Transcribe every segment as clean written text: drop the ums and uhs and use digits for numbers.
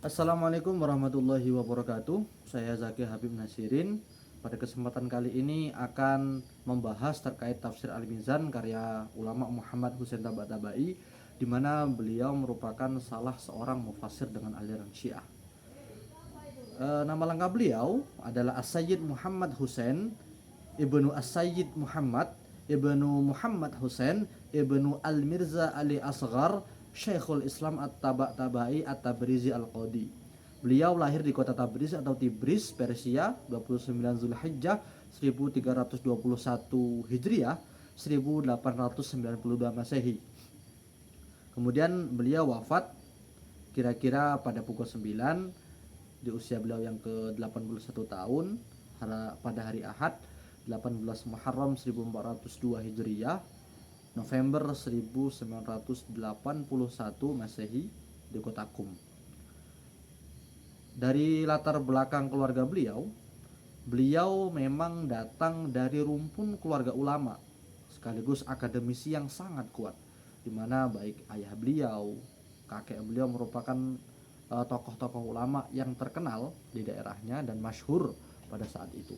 Assalamualaikum warahmatullahi wabarakatuh. Saya Zaki Habib Nasirin. Pada kesempatan kali ini akan membahas terkait tafsir Al-Mizan karya ulama Muhammad Husain Tabatabai, di mana beliau merupakan salah seorang mufassir dengan aliran Syiah. Nama lengkap beliau adalah As-Sayyid Muhammad Husain Ibnu As-Sayyid Muhammad Ibnu Muhammad Husain Ibnu Al-Mirza Ali Asghar Syekhul Islam At-Tabatabai At-Tabrizi Al-Qadi. Beliau lahir di kota Tabriz atau Tibris, Persia, 29 Zulhijjah 1321 Hijriah 1892 Masehi. Kemudian beliau wafat kira-kira pada pukul 9 di usia beliau yang ke-81 tahun pada hari Ahad 18 Muharram 1402 Hijriah, November 1981 Masehi di kota Qum. Dari latar belakang keluarga beliau, beliau memang datang dari rumpun keluarga ulama sekaligus akademisi yang sangat kuat, di mana baik ayah beliau, kakek beliau merupakan tokoh-tokoh ulama yang terkenal di daerahnya dan masyhur pada saat itu.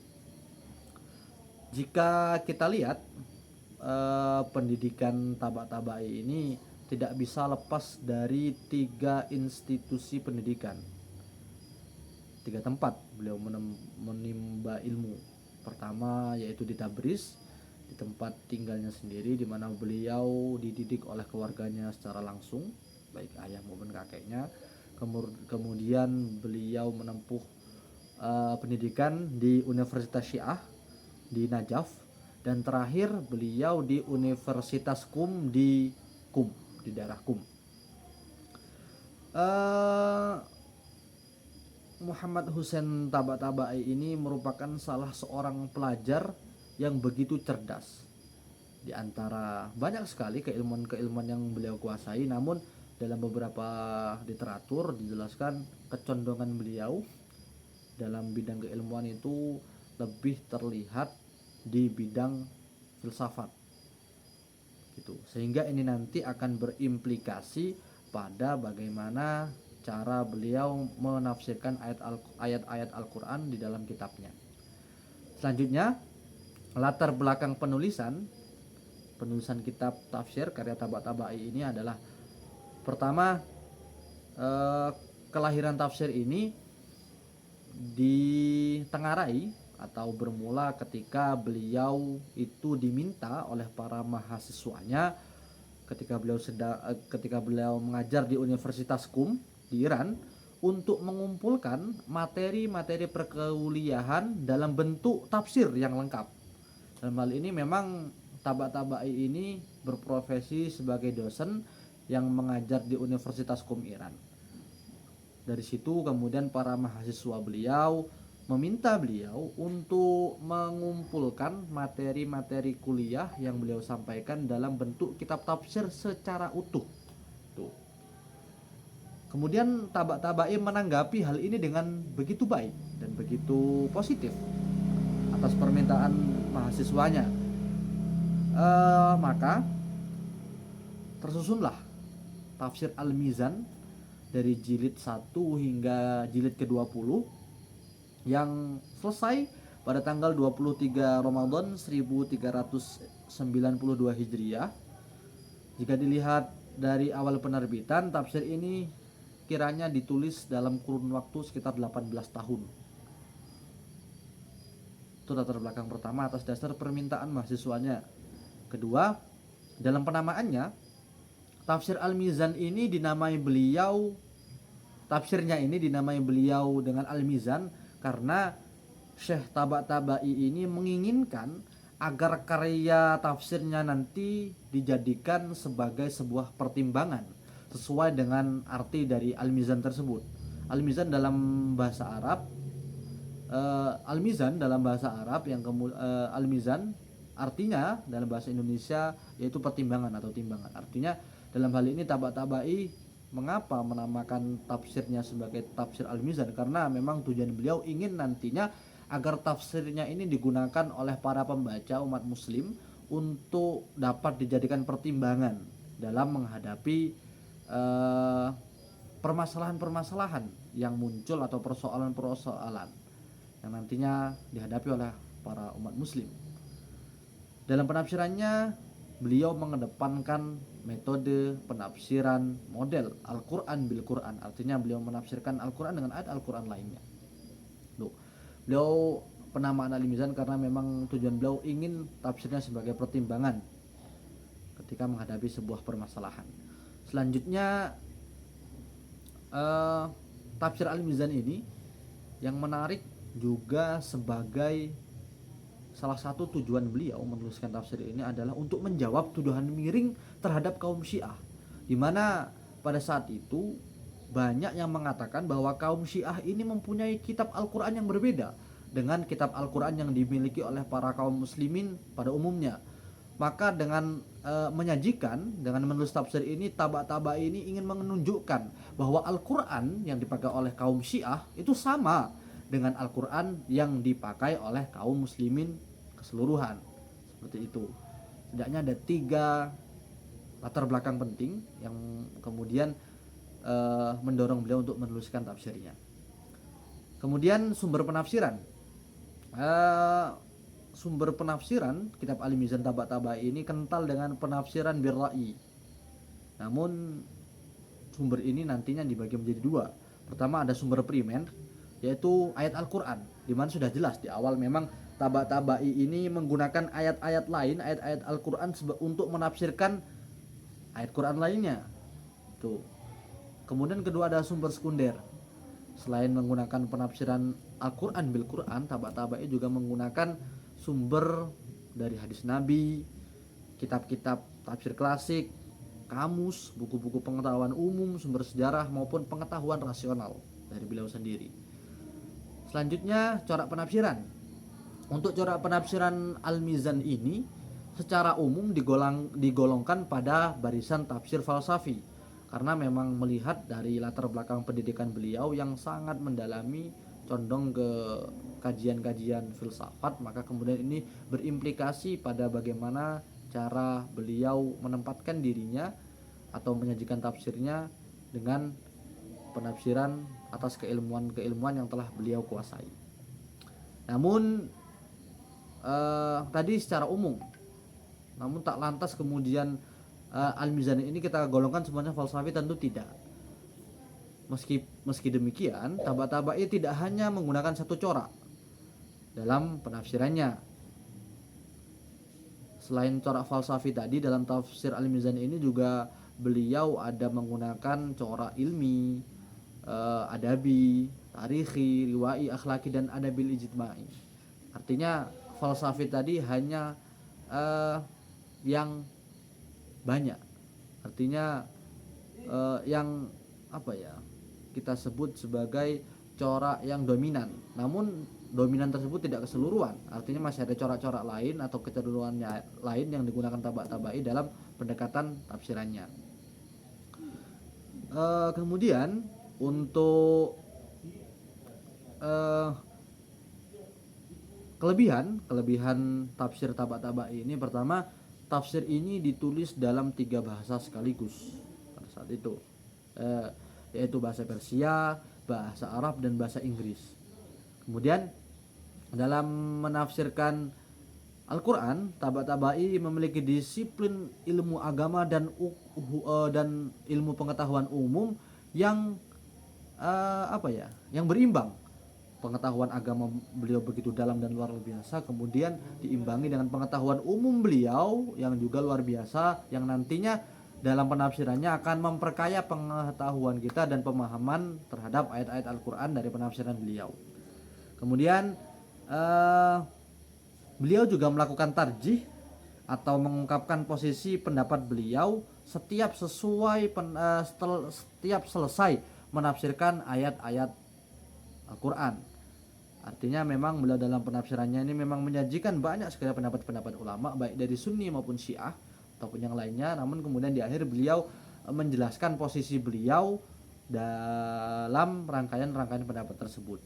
Jika kita lihat pendidikan Tabatabai ini tidak bisa lepas dari 3 institusi pendidikan, 3 tempat beliau menimba ilmu. Pertama yaitu di Tabriz, di tempat tinggalnya sendiri, di mana beliau dididik oleh keluarganya secara langsung, baik ayah maupun kakeknya. Kemudian beliau menempuh pendidikan di Universitas Syiah di Najaf, dan terakhir beliau di Universitas Qum di daerah Qum. Muhammad Husain Tabatabai ini merupakan salah seorang pelajar yang begitu cerdas. Di antara banyak sekali keilmuan-keilmuan yang beliau kuasai, namun dalam beberapa literatur dijelaskan kecondongan beliau dalam bidang keilmuan itu lebih terlihat di bidang filsafat gitu. Sehingga ini nanti akan berimplikasi pada bagaimana cara beliau menafsirkan ayat-ayat Al-Quran di dalam kitabnya. Selanjutnya, latar belakang penulisan kitab tafsir karya Tabatabai ini adalah, pertama, kelahiran tafsir ini ditengarai atau bermula ketika beliau itu diminta oleh para mahasiswanya ketika beliau mengajar di Universitas Qum di Iran untuk mengumpulkan materi-materi perkuliahan dalam bentuk tafsir yang lengkap. Dalam hal ini memang Tabatabai ini berprofesi sebagai dosen yang mengajar di Universitas Qum Iran. Dari situ kemudian para mahasiswa beliau meminta beliau untuk mengumpulkan materi-materi kuliah yang beliau sampaikan dalam bentuk kitab tafsir secara utuh. Tuh. Kemudian Tabatabai menanggapi hal ini dengan begitu baik dan begitu positif atas permintaan mahasiswanya. Maka tersusunlah tafsir Al-Mizan dari jilid 1 hingga jilid ke-20 yang selesai pada tanggal 23 Ramadan 1392 Hijriah. Jika dilihat dari awal penerbitan, tafsir ini kiranya ditulis dalam kurun waktu sekitar 18 tahun. Itu latar belakang pertama atas dasar permintaan mahasiswanya. Kedua, dalam penamaannya, tafsir Al-Mizan ini tafsirnya ini dinamai beliau dengan Al-Mizan karena Syekh Tabatabai ini menginginkan agar karya tafsirnya nanti dijadikan sebagai sebuah pertimbangan sesuai dengan arti dari Al-Mizan tersebut. Al-Mizan dalam bahasa Arab Al-Mizan artinya dalam bahasa Indonesia yaitu pertimbangan atau timbangan. Artinya dalam hal ini Tabatabai mengapa menamakan tafsirnya sebagai tafsir Al-Mizan, karena memang tujuan beliau ingin nantinya agar tafsirnya ini digunakan oleh para pembaca umat muslim untuk dapat dijadikan pertimbangan dalam menghadapi permasalahan-permasalahan yang muncul atau persoalan-persoalan yang nantinya dihadapi oleh para umat muslim. Dalam penafsirannya, beliau mengedepankan metode penafsiran model Al-Quran bil Quran. Artinya beliau menafsirkan Al-Quran dengan ayat Al-Quran lainnya. Beliau penamaan Al-Mizan karena memang tujuan beliau ingin tafsirnya sebagai pertimbangan ketika menghadapi sebuah permasalahan. Selanjutnya tafsir Al-Mizan ini yang menarik juga sebagai salah satu tujuan beliau menuliskan tafsir ini adalah untuk menjawab tuduhan miring terhadap kaum Syiah, di mana pada saat itu banyak yang mengatakan bahwa kaum Syiah ini mempunyai kitab Al-Quran yang berbeda dengan kitab Al-Quran yang dimiliki oleh para kaum muslimin pada umumnya. Maka dengan menyajikan, dengan menulis tafsir ini, Tabatabai ini ingin menunjukkan bahwa Al-Quran yang dipakai oleh kaum Syiah itu sama dengan Al-Quran yang dipakai oleh kaum muslimin keseluruhan. Seperti itu. Setidaknya ada 3 latar belakang penting yang kemudian mendorong beliau untuk menuliskan tafsirnya. Kemudian sumber penafsiran. Sumber penafsiran kitab Al-Mizan Tabatabai ini kental dengan penafsiran bir-ra'yi. Namun sumber ini nantinya dibagi menjadi 2. Pertama ada sumber primer, yaitu ayat Al-Quran, di mana sudah jelas di awal memang Tabatabai ini menggunakan ayat-ayat lain, ayat-ayat Al-Quran untuk menafsirkan ayat Quran lainnya. Tuh. Kemudian kedua ada sumber sekunder. Selain menggunakan penafsiran Al-Quran bil Quran, Tabatabai juga menggunakan sumber dari hadis Nabi, kitab-kitab tafsir klasik, kamus, buku-buku pengetahuan umum, sumber sejarah maupun pengetahuan rasional dari beliau sendiri. Selanjutnya corak penafsiran. Untuk corak penafsiran Al-Mizan ini secara umum digolongkan pada barisan tafsir falsafi, karena memang melihat dari latar belakang pendidikan beliau yang sangat mendalami, condong ke kajian-kajian filsafat, maka kemudian ini berimplikasi pada bagaimana cara beliau menempatkan dirinya atau menyajikan tafsirnya dengan penafsiran atas keilmuan yang telah beliau kuasai. Namun tadi secara umum, namun tak lantas kemudian Al-Mizan ini kita golongkan semuanya falsafi, tentu tidak. Meski demikian, Tabatabai tidak hanya menggunakan satu corak dalam penafsirannya. Selain corak falsafi tadi, dalam tafsir Al-Mizan ini juga beliau ada menggunakan corak ilmi, adabi, tarikhi, riwai, akhlaki, dan adabil ijtimai. Artinya falsafi tadi hanya yang banyak, artinya yang kita sebut sebagai corak yang dominan. Namun dominan tersebut tidak keseluruhan, artinya masih ada corak-corak lain atau kecenderungannya lain yang digunakan Tabatabai dalam pendekatan tafsirannya. Kemudian untuk kelebihan tafsir Tabatabai ini, pertama, tafsir ini ditulis dalam 3 bahasa sekaligus pada saat itu, yaitu bahasa Persia, bahasa Arab, dan bahasa Inggris. Kemudian dalam menafsirkan Al-Quran, Tabatabai memiliki disiplin ilmu agama dan ilmu pengetahuan umum yang yang berimbang. Pengetahuan agama beliau begitu dalam dan luar biasa, kemudian diimbangi dengan pengetahuan umum beliau yang juga luar biasa, yang nantinya dalam penafsirannya akan memperkaya pengetahuan kita dan pemahaman terhadap ayat-ayat Al-Quran dari penafsiran beliau. Kemudian beliau juga melakukan tarjih atau mengungkapkan posisi pendapat beliau setiap selesai menafsirkan ayat-ayat Al-Quran. Artinya memang beliau dalam penafsirannya ini memang menyajikan banyak sekali pendapat-pendapat ulama, baik dari Sunni maupun Syiah ataupun yang lainnya. Namun kemudian di akhir beliau menjelaskan posisi beliau dalam rangkaian pendapat tersebut.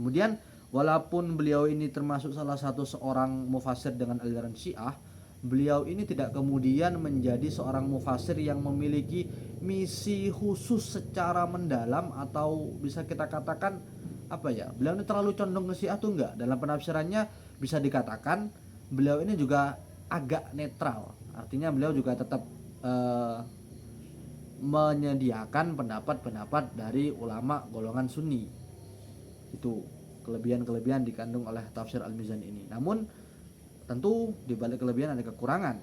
Kemudian walaupun beliau ini termasuk salah satu seorang mufassir dengan aliran Syiah, beliau ini tidak kemudian menjadi seorang mufassir yang memiliki misi khusus secara mendalam, atau bisa kita katakan apa ya, beliau ini terlalu condong ke Syiah tuh enggak. Dalam penafsirannya bisa dikatakan beliau ini juga agak netral, artinya beliau juga tetap menyediakan pendapat-pendapat dari ulama golongan Sunni. Itu kelebihan-kelebihan dikandung oleh tafsir Al-Mizan ini. Namun tentu di balik kelebihan ada kekurangan.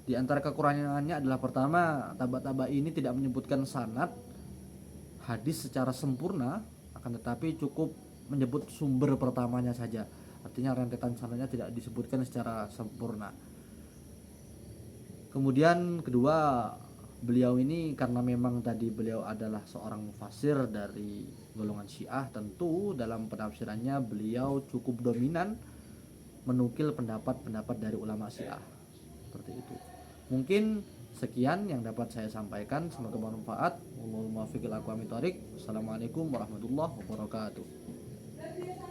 Di antara kekurangannya adalah pertama, Tabatabai ini tidak menyebutkan sanad hadis secara sempurna, akan tetapi cukup menyebut sumber pertamanya saja. Artinya rentetan sanadnya tidak disebutkan secara sempurna. Kemudian kedua, beliau ini karena memang tadi beliau adalah seorang mufasir dari golongan Syiah, tentu dalam penafsirannya beliau cukup dominan menukil pendapat-pendapat dari ulama Syiah. Seperti itu. Mungkin sekian yang dapat saya sampaikan, semoga bermanfaat. Wallahul muwaffiq ila aqwamit thoriq. Assalamualaikum warahmatullahi wabarakatuh.